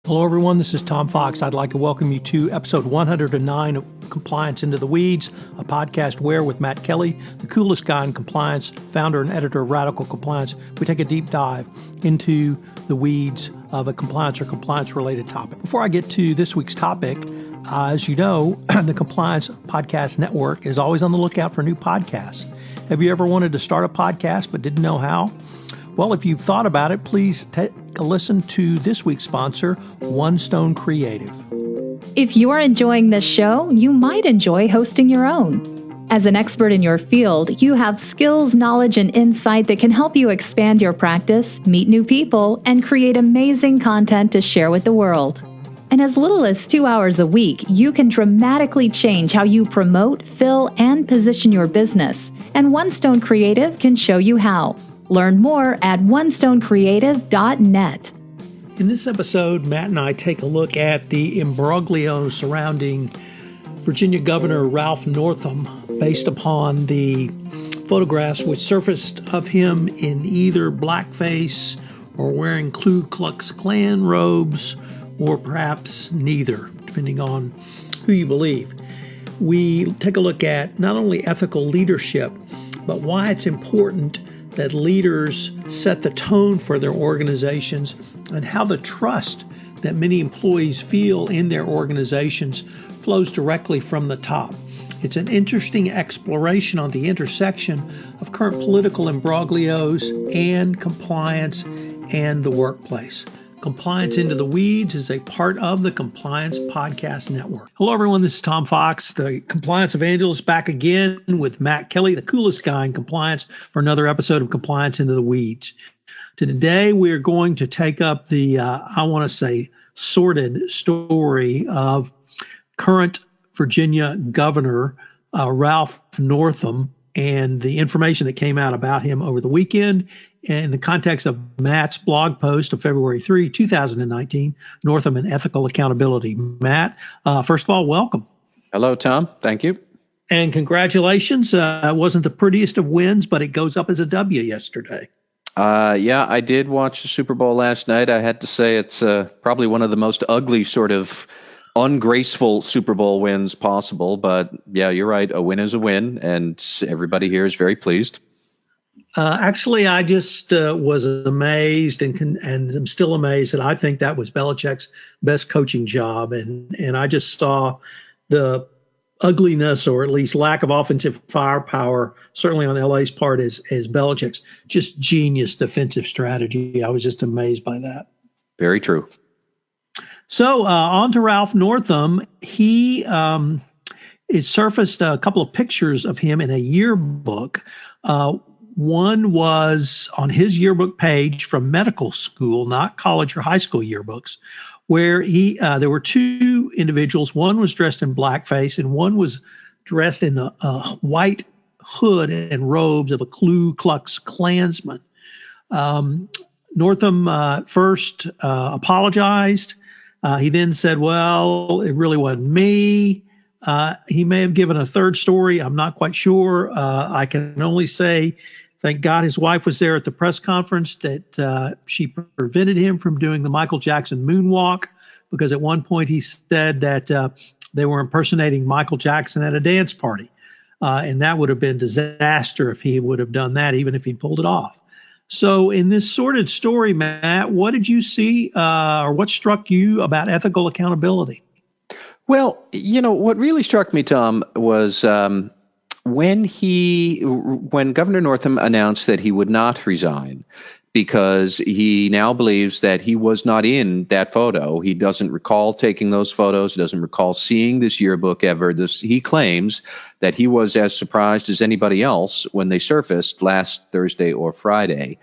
Hello, everyone. This is Tom Fox. I'd like to welcome you to episode 109 of Compliance Into the Weeds, a podcast where, with Matt Kelly, the coolest guy in compliance, founder and editor of Radical Compliance, we take a deep dive into the weeds of a compliance or compliance-related topic. Before I get to this week's topic, as you know, the Compliance Podcast Network is always on the lookout for new podcasts. Have you ever wanted to start a podcast but didn't know how? Well, if you've thought about it, please take a listen to this week's sponsor, One Stone Creative. If you are enjoying this show, you might enjoy hosting your own. As an expert in your field, you have skills, knowledge, and insight that can help you expand your practice, meet new people, and create amazing content to share with the world. In as little as 2 hours a week, you can dramatically change how you promote, fill, and position your business. And One Stone Creative can show you how. Learn more at onestonecreative.net. In this episode, Matt and I take a look at the imbroglio surrounding Virginia Governor Ralph Northam based upon the photographs which surfaced of him in either blackface or wearing Ku Klux Klan robes, or perhaps neither, depending on who you believe. We take a look at not only ethical leadership, but why it's important that leaders set the tone for their organizations and how the trust that many employees feel in their organizations flows directly from the top. It's an interesting exploration on the intersection of current political imbroglios and compliance and the workplace. Compliance Into the Weeds is a part of the Compliance Podcast Network. Hello, everyone. This is Tom Fox, the Compliance Evangelist, back again with Matt Kelly, the coolest guy in compliance, for another episode of Compliance Into the Weeds. Today, we're going to take up the, sordid story of current Virginia Governor Ralph Northam and the information that came out about him over the weekend in the context of Matt's blog post of February 3, 2019, Northam and Ethical Accountability. Matt, first of all, welcome. Hello, Tom. Thank you. And congratulations. It wasn't the prettiest of wins, but it goes up as a W yesterday. Yeah, I did watch the Super Bowl last night. I had to say it's probably one of the most ugly, sort of ungraceful Super Bowl wins possible. But yeah, you're right. A win is a win, and everybody here is very pleased. Actually, I just was amazed and I'm still amazed that I think that was Belichick's best coaching job. And I just saw the ugliness, or at least lack of offensive firepower, certainly on LA's part, as Belichick's just genius defensive strategy. I was just amazed by that. Very true. So on to Ralph Northam. It surfaced a couple of pictures of him in a yearbook. One was on his yearbook page from medical school, not college or high school yearbooks, where there were two individuals. One was dressed in blackface and one was dressed in the white hood and robes of a Ku Klux Klansman. Northam first apologized. He then said, well, it really wasn't me. He may have given a third story. I'm not quite sure. I can only say, thank God his wife was there at the press conference, that she prevented him from doing the Michael Jackson moonwalk, because at one point he said that they were impersonating Michael Jackson at a dance party. And that would have been disaster if he would have done that, even if he pulled it off. So in this sordid story, Matt, what did you see or what struck you about ethical accountability? Well, what really struck me, Tom, was when Governor Northam announced that he would not resign because he now believes that he was not in that photo. He doesn't recall taking those photos. He doesn't recall seeing this yearbook ever. He claims that he was as surprised as anybody else when they surfaced last Thursday or Friday.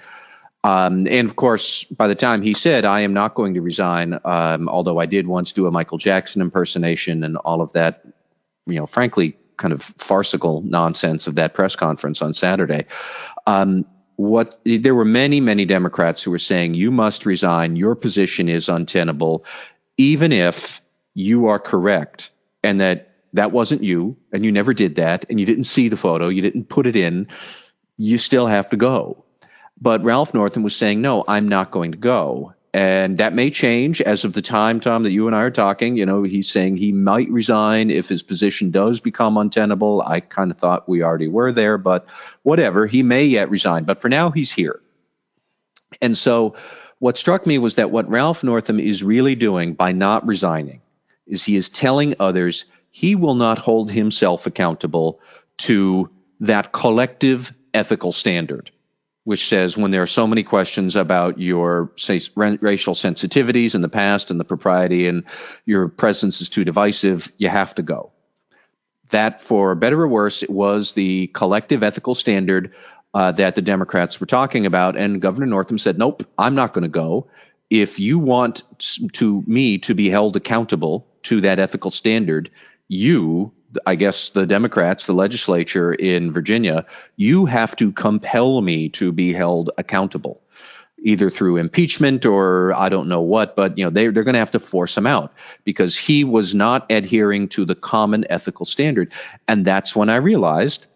And of course, by the time he said, I am not going to resign, although I did once do a Michael Jackson impersonation and all of that, frankly, kind of farcical nonsense of that press conference on Saturday. There were many, many Democrats who were saying, you must resign. Your position is untenable, even if you are correct and that wasn't you and you never did that and you didn't see the photo, you didn't put it in, you still have to go. But Ralph Northam was saying, no, I'm not going to go. And that may change as of the time, Tom, that you and I are talking. He's saying he might resign if his position does become untenable. I kind of thought we already were there, but whatever. He may yet resign. But for now, he's here. And so what struck me was that what Ralph Northam is really doing by not resigning is he is telling others he will not hold himself accountable to that collective ethical standard, which says when there are so many questions about your, say, racial sensitivities in the past and the propriety and your presence is too divisive, you have to go. That, for better or worse, it was the collective ethical standard that the Democrats were talking about. And Governor Northam said, nope, I'm not going to go. If you want me to be held accountable to that ethical standard, I guess the Democrats, the legislature in Virginia, you have to compel me to be held accountable, either through impeachment or I don't know what, but they're going to have to force him out because he was not adhering to the common ethical standard. And that's when I realized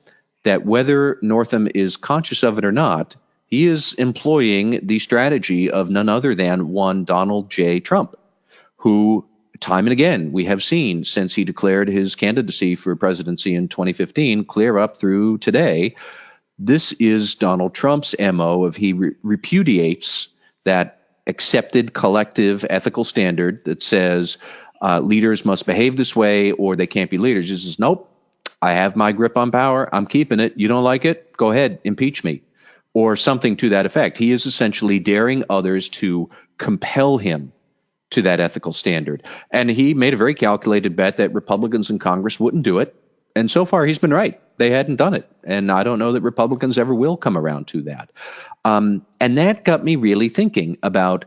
that whether Northam is conscious of it or not, he is employing the strategy of none other than one Donald J. Trump, who time and again, we have seen since he declared his candidacy for presidency in 2015, clear up through today, this is Donald Trump's MO of he repudiates that accepted collective ethical standard that says leaders must behave this way or they can't be leaders. He says, nope, I have my grip on power. I'm keeping it. You don't like it? Go ahead, impeach me. Or something to that effect. He is essentially daring others to compel him to that ethical standard. And he made a very calculated bet that Republicans in Congress wouldn't do it. And so far, he's been right. They hadn't done it. And I don't know that Republicans ever will come around to that. And that got me really thinking about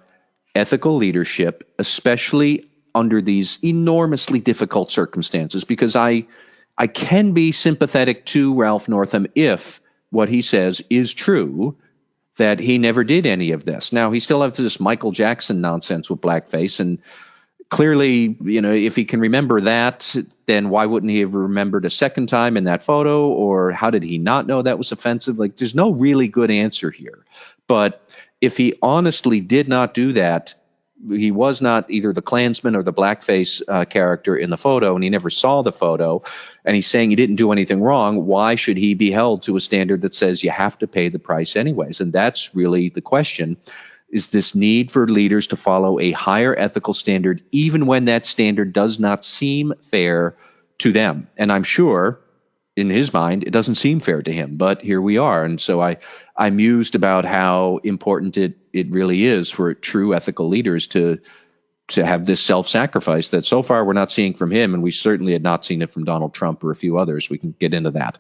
ethical leadership, especially under these enormously difficult circumstances, because I can be sympathetic to Ralph Northam if what he says is true, that he never did any of this. Now, he still has this Michael Jackson nonsense with blackface, and clearly, if he can remember that, then why wouldn't he have remembered a second time in that photo, or how did he not know that was offensive? Like, there's no really good answer here. But if he honestly did not do that, he was not either the Klansman or the blackface character in the photo, and he never saw the photo, and he's saying he didn't do anything wrong, why should he be held to a standard that says you have to pay the price anyways? And that's really the question, is this need for leaders to follow a higher ethical standard, even when that standard does not seem fair to them. And I'm sure in his mind, it doesn't seem fair to him, but here we are. And so I mused about how important it really is for true ethical leaders to have this self-sacrifice that so far we're not seeing from him, and we certainly had not seen it from Donald Trump or a few others. We can get into that.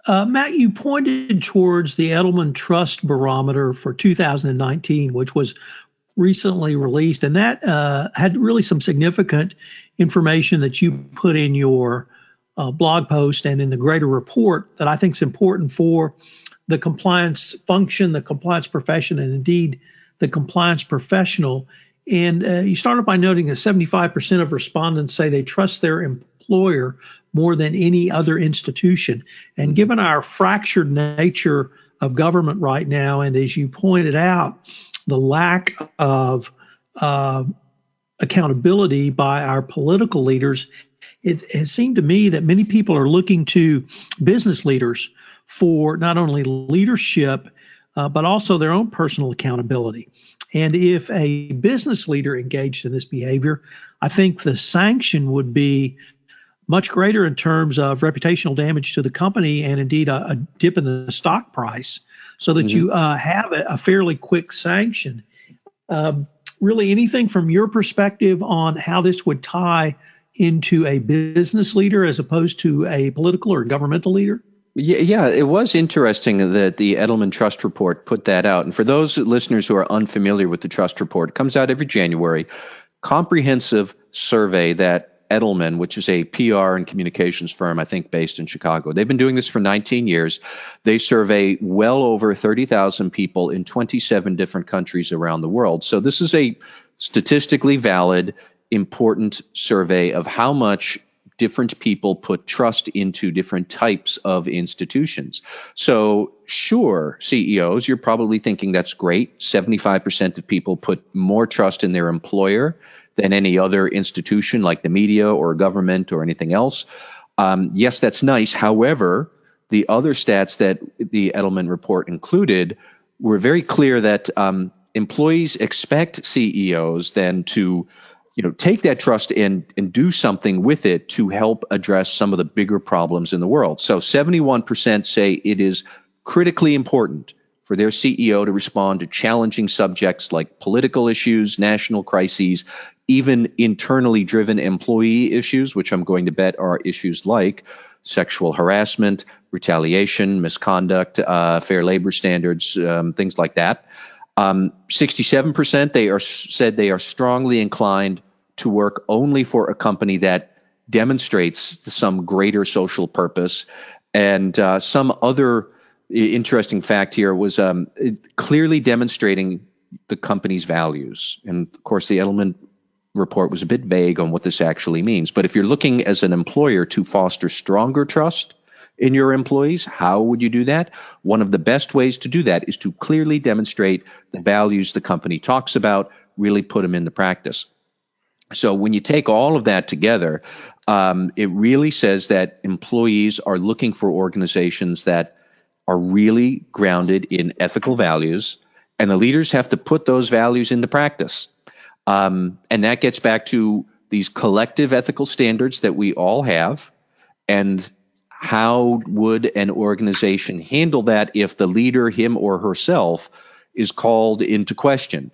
Matt, you pointed towards the Edelman Trust Barometer for 2019, which was recently released, and that had really some significant information that you put in your blog post and in the greater report that I think is important for the compliance function, the compliance profession, and indeed the compliance professional. And you started by noting that 75% of respondents say they trust their employer more than any other institution. And given our fractured nature of government right now, and as you pointed out, the lack of accountability by our political leaders, it has seemed to me that many people are looking to business leaders for not only leadership, but also their own personal accountability. And if a business leader engaged in this behavior, I think the sanction would be much greater in terms of reputational damage to the company and indeed a dip in the stock price, so that you have a fairly quick sanction. Really, anything from your perspective on how this would tie into a business leader as opposed to a political or governmental leader? Yeah, it was interesting that the Edelman Trust Report put that out. And for those listeners who are unfamiliar with the Trust Report, it comes out every January. Comprehensive survey that Edelman, which is a PR and communications firm, I think based in Chicago. They've been doing this for 19 years. They survey well over 30,000 people in 27 different countries around the world. So this is a statistically valid, important survey of how much different people put trust into different types of institutions. So sure, CEOs, you're probably thinking that's great. 75% of people put more trust in their employer than any other institution like the media or government or anything else. Yes, that's nice. However, the other stats that the Edelman report included were very clear that employees expect CEOs then to take that trust and do something with it to help address some of the bigger problems in the world. So 71% say it is critically important for their CEO to respond to challenging subjects like political issues, national crises, even internally driven employee issues, which I'm going to bet are issues like sexual harassment, retaliation, misconduct, fair labor standards, things like that. 67% said they are strongly inclined to work only for a company that demonstrates some greater social purpose. And some other interesting fact here was clearly demonstrating the company's values. And of course, the Edelman report was a bit vague on what this actually means. But if you're looking as an employer to foster stronger trust in your employees, how would you do that? One of the best ways to do that is to clearly demonstrate the values the company talks about, really put them into practice. So when you take all of that together, it really says that employees are looking for organizations that are really grounded in ethical values, and the leaders have to put those values into practice. And that gets back to these collective ethical standards that we all have, and how would an organization handle that if the leader, him or herself, is called into question?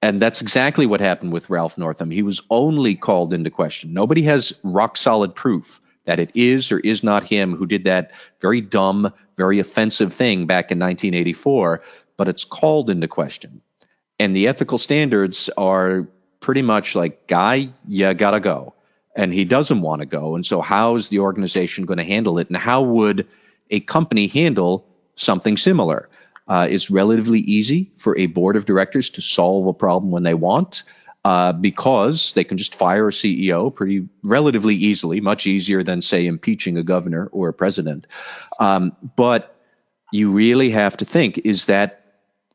And that's exactly what happened with Ralph Northam. He was only called into question. Nobody has rock solid proof that it is or is not him who did that very dumb, very offensive thing back in 1984, but it's called into question. And the ethical standards are pretty much like, guy, you gotta go. And he doesn't want to go. And so how is the organization going to handle it? And how would a company handle something similar? It's relatively easy for a board of directors to solve a problem when they want, because they can just fire a CEO relatively easily, much easier than, say, impeaching a governor or a president. But you really have to think, is that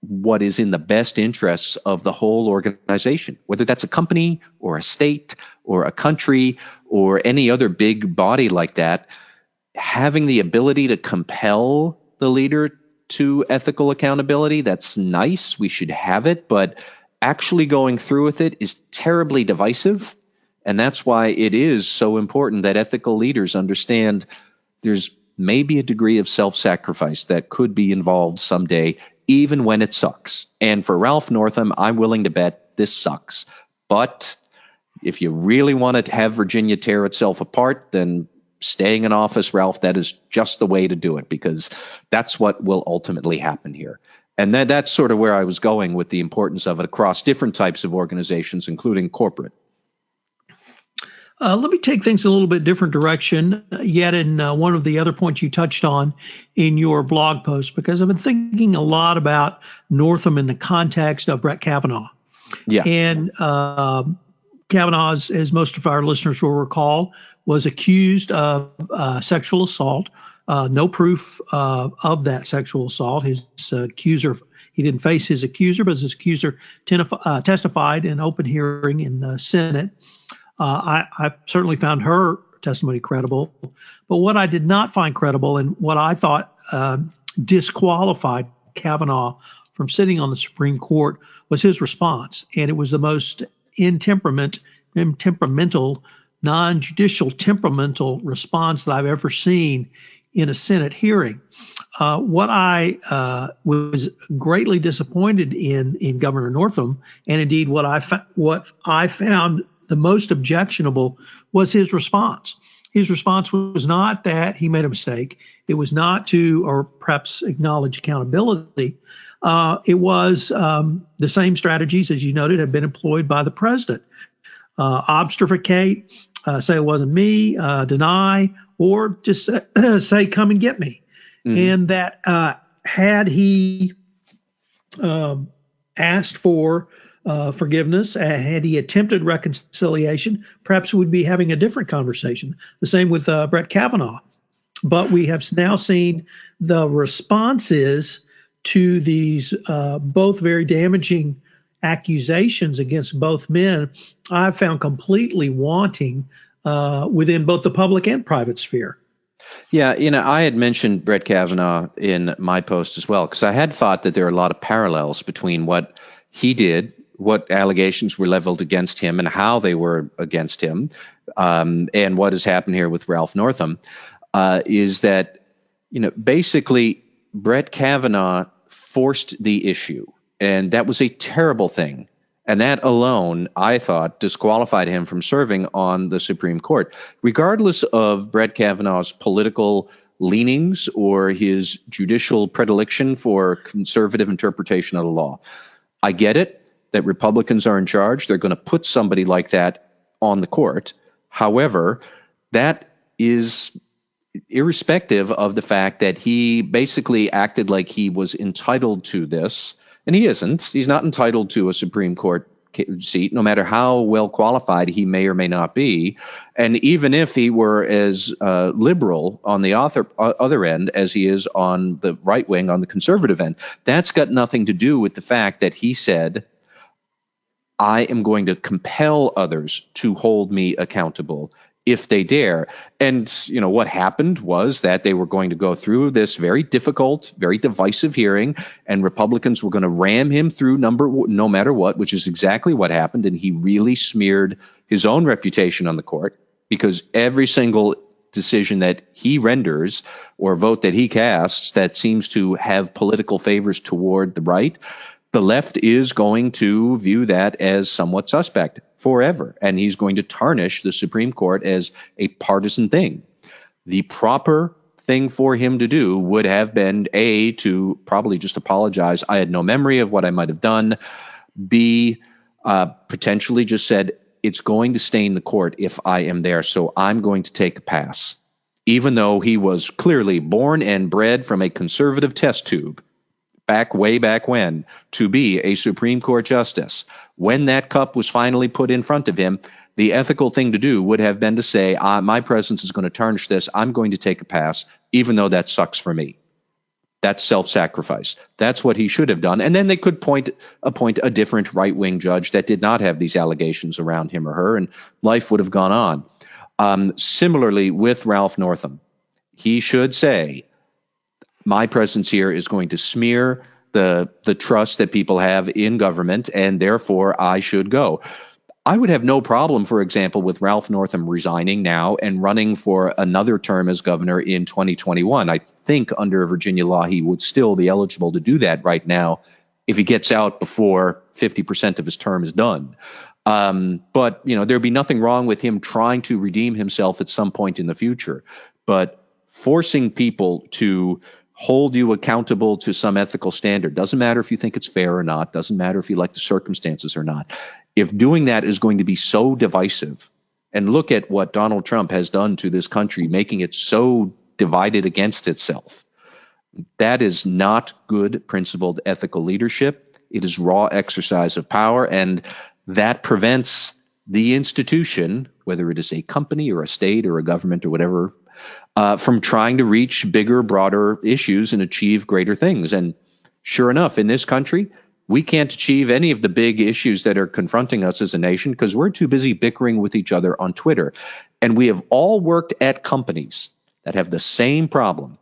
what is in the best interests of the whole organization, whether that's a company or a state or a country or any other big body like that? Having the ability to compel the leader to ethical accountability, that's nice. We should have it, but actually going through with it is terribly divisive. And that's why it is so important that ethical leaders understand there's maybe a degree of self-sacrifice that could be involved someday, even when it sucks. And for Ralph Northam, I'm willing to bet this sucks. But if you really want to have Virginia tear itself apart, then staying in office, Ralph, that is just the way to do it, because that's what will ultimately happen here. And that's sort of where I was going with the importance of it across different types of organizations, including corporate. Let me take things a little bit different direction, yet in one of the other points you touched on in your blog post, because I've been thinking a lot about Northam in the context of Brett Kavanaugh. Yeah. And Kavanaugh, as most of our listeners will recall, was accused of sexual assault. No proof of that sexual assault. His accuser, he didn't face his accuser, but his accuser testified in open hearing in the Senate. I certainly found her testimony credible. But what I did not find credible, and what I thought disqualified Kavanaugh from sitting on the Supreme Court, was his response. And it was the most temperamental, non-judicial temperamental response that I've ever seen in a Senate hearing. What I was greatly disappointed in Governor Northam, and indeed what I found the most objectionable, was his response. His response was not that he made a mistake. It was not to, or perhaps acknowledge accountability. It was the same strategies, as you noted, have been employed by the president. Obfuscate, say it wasn't me, deny, or just say, come and get me. Mm-hmm. And that had he asked for forgiveness, had he attempted reconciliation, perhaps we'd be having a different conversation. The same with Brett Kavanaugh. But we have now seen the responses to these both very damaging accusations against both men, I've found completely wanting within both the public and private sphere. Yeah, I had mentioned Brett Kavanaugh in my post as well, because I had thought that there are a lot of parallels between what he did, what allegations were leveled against him, and how they were against him, and what has happened here with Ralph Northam, is that, basically Brett Kavanaugh forced the issue, and that was a terrible thing. And that alone, I thought, disqualified him from serving on the Supreme Court, regardless of Brett Kavanaugh's political leanings or his judicial predilection for conservative interpretation of the law. I get it that Republicans are in charge. They're going to put somebody like that on the court. However, that is irrespective of the fact that he basically acted like he was entitled to this. And he isn't. He's not entitled to a Supreme Court seat, no matter how well qualified he may or may not be. And even if he were as liberal on the other end as he is on the right wing, on the conservative end, that's got nothing to do with the fact that he said, I am going to compel others to hold me accountable if they dare. And, what happened was that they were going to go through this very difficult, very divisive hearing, and Republicans were going to ram him through no matter what, which is exactly what happened. And he really smeared his own reputation on the court, because every single decision that he renders or vote that he casts that seems to have political favors toward the right, the left is going to view that as somewhat suspect forever, and he's going to tarnish the Supreme Court as a partisan thing. The proper thing for him to do would have been, A, to probably just apologize. I had no memory of what I might have done. B, potentially just said, it's going to stain the court if I am there, so I'm going to take a pass. Even though he was clearly born and bred from a conservative test tube, way back when, to be a Supreme Court justice. When that cup was finally put in front of him, the ethical thing to do would have been to say, my presence is going to tarnish this. I'm going to take a pass, even though that sucks for me. That's self-sacrifice. That's what he should have done. And then they could appoint a different right-wing judge that did not have these allegations around him or her, and life would have gone on. Similarly, with Ralph Northam, he should say, my presence here is going to smear the trust that people have in government, and therefore I should go. I would have no problem, for example, with Ralph Northam resigning now and running for another term as governor in 2021. I think under Virginia law, he would still be eligible to do that right now if he gets out before 50% of his term is done. But, there'd be nothing wrong with him trying to redeem himself at some point in the future. But forcing people to hold you accountable to some ethical standard, doesn't matter if you think it's fair or not, doesn't matter if you like the circumstances or not. If doing that is going to be so divisive, and look at what Donald Trump has done to this country, making it so divided against itself, that is not good, principled, ethical leadership. It is raw exercise of power, and that prevents the institution, whether it is a company or a state or a government or whatever, from trying to reach bigger, broader issues and achieve greater things. And sure enough, in this country, we can't achieve any of the big issues that are confronting us as a nation because we're too busy bickering with each other on Twitter. And we have all worked at companies that have the same problem.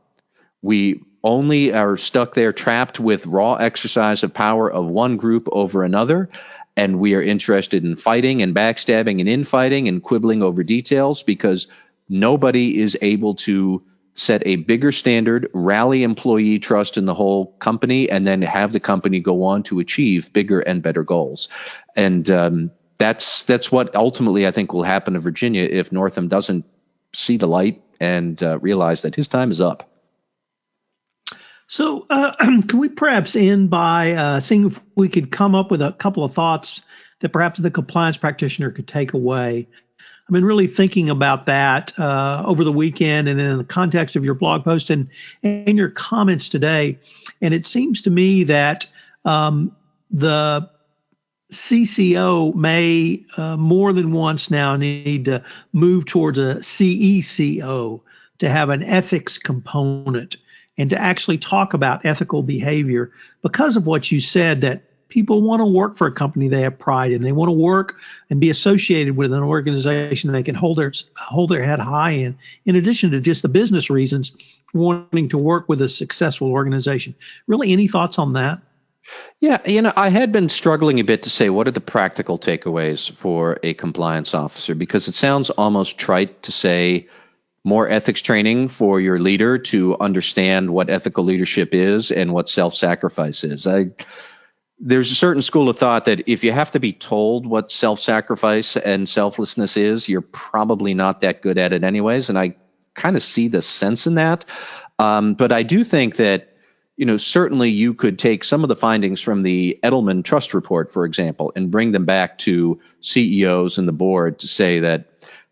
We only are stuck there trapped with raw exercise of power of one group over another. And we are interested in fighting and backstabbing and infighting and quibbling over details because nobody is able to set a bigger standard, rally employee trust in the whole company, and then have the company go on to achieve bigger and better goals. And that's what ultimately I think will happen to Virginia if Northam doesn't see the light and realize that his time is up. So can we perhaps end by seeing if we could come up with a couple of thoughts that perhaps the compliance practitioner could take away? I've been really thinking about that over the weekend and in the context of your blog post and your comments today. And it seems to me that the CCO may more than once now need to move towards a CECO to have an ethics component and to actually talk about ethical behavior because of what you said, that people want to work for a company they have pride in. They want to work and be associated with an organization they can hold their head high in addition to just the business reasons for wanting to work with a successful organization. Really, any thoughts on that? Yeah, I had been struggling a bit to say what are the practical takeaways for a compliance officer, because it sounds almost trite to say more ethics training for your leader to understand what ethical leadership is and what self-sacrifice is. There's a certain school of thought that if you have to be told what self-sacrifice and selflessness is, you're probably not that good at it anyways. And I kind of see the sense in that. But I do think that, certainly you could take some of the findings from the Edelman Trust Report, for example, and bring them back to CEOs and the board to say that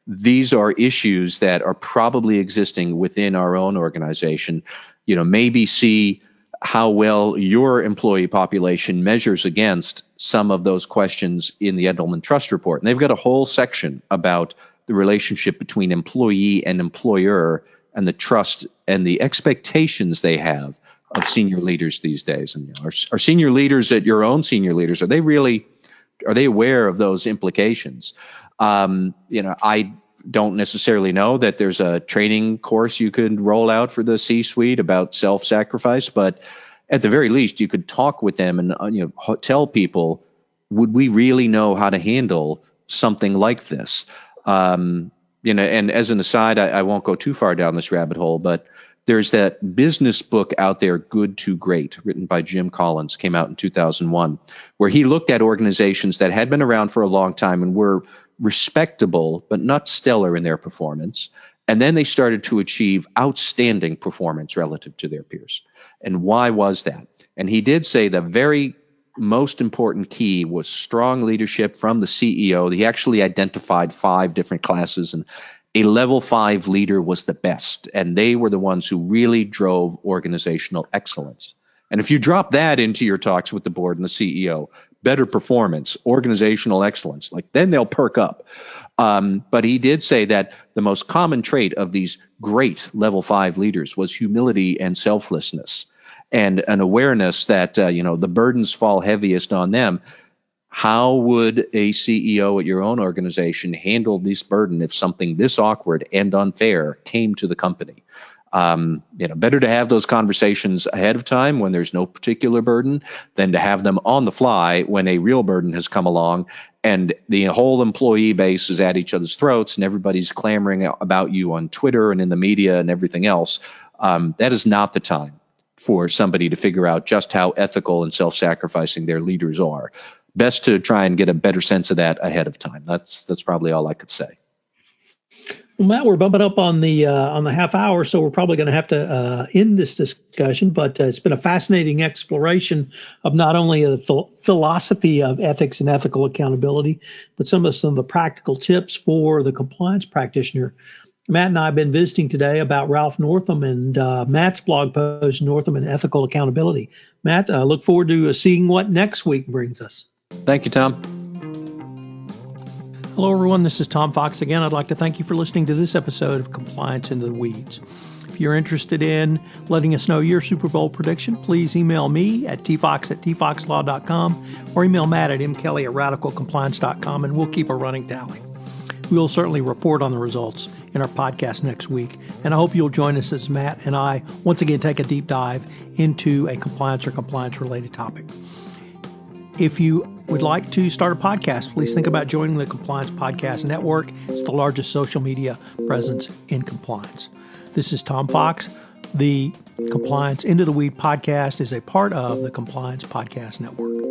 these are issues that are probably existing within our own organization. Maybe see how well your employee population measures against some of those questions in the Edelman Trust Report. And they've got a whole section about the relationship between employee and employer and the trust and the expectations they have of senior leaders these days. And are senior leaders at your own senior leaders, are they aware of those implications? I don't necessarily know that there's a training course you could roll out for the C-suite about self-sacrifice, but at the very least, you could talk with them and tell people, would we really know how to handle something like this? And as an aside, I won't go too far down this rabbit hole, but there's that business book out there, Good to Great, written by Jim Collins, came out in 2001, where he looked at organizations that had been around for a long time and were respectable, but not stellar in their performance. And then they started to achieve outstanding performance relative to their peers. And why was that? And he did say the very most important key was strong leadership from the CEO. He actually identified 5 different classes, and a level 5 leader was the best. And they were the ones who really drove organizational excellence. And if you drop that into your talks with the board and the CEO, better performance, organizational excellence, then they'll perk up. But he did say that the most common trait of these great level 5 leaders was humility and selflessness, and an awareness that the burdens fall heaviest on them. How would a CEO at your own organization handle this burden if something this awkward and unfair came to the company? Better to have those conversations ahead of time when there's no particular burden than to have them on the fly when a real burden has come along and the whole employee base is at each other's throats and everybody's clamoring about you on Twitter and in the media and everything else. That is not the time for somebody to figure out just how ethical and self-sacrificing their leaders are. Best to try and get a better sense of that ahead of time. That's probably all I could say. Well, Matt, we're bumping up on the half hour, so we're probably going to have to end this discussion. But it's been a fascinating exploration of not only the philosophy of ethics and ethical accountability, but some of the practical tips for the compliance practitioner. Matt and I have been visiting today about Ralph Northam and Matt's blog post, Northam and Ethical Accountability. Matt, look forward to seeing what next week brings us. Thank you, Tom. Hello, everyone. This is Tom Fox again. I'd like to thank you for listening to this episode of Compliance into the Weeds. If you're interested in letting us know your Super Bowl prediction, please email me at tfox@tfoxlaw.com or email Matt at mkelly@radicalcompliance.com, and we'll keep a running tally. We will certainly report on the results in our podcast next week, and I hope you'll join us as Matt and I once again take a deep dive into a compliance or compliance-related topic. If you would like to start a podcast, please think about joining the Compliance Podcast Network. It's the largest social media presence in compliance. This is Tom Fox. The Compliance Into the Weed podcast is a part of the Compliance Podcast Network.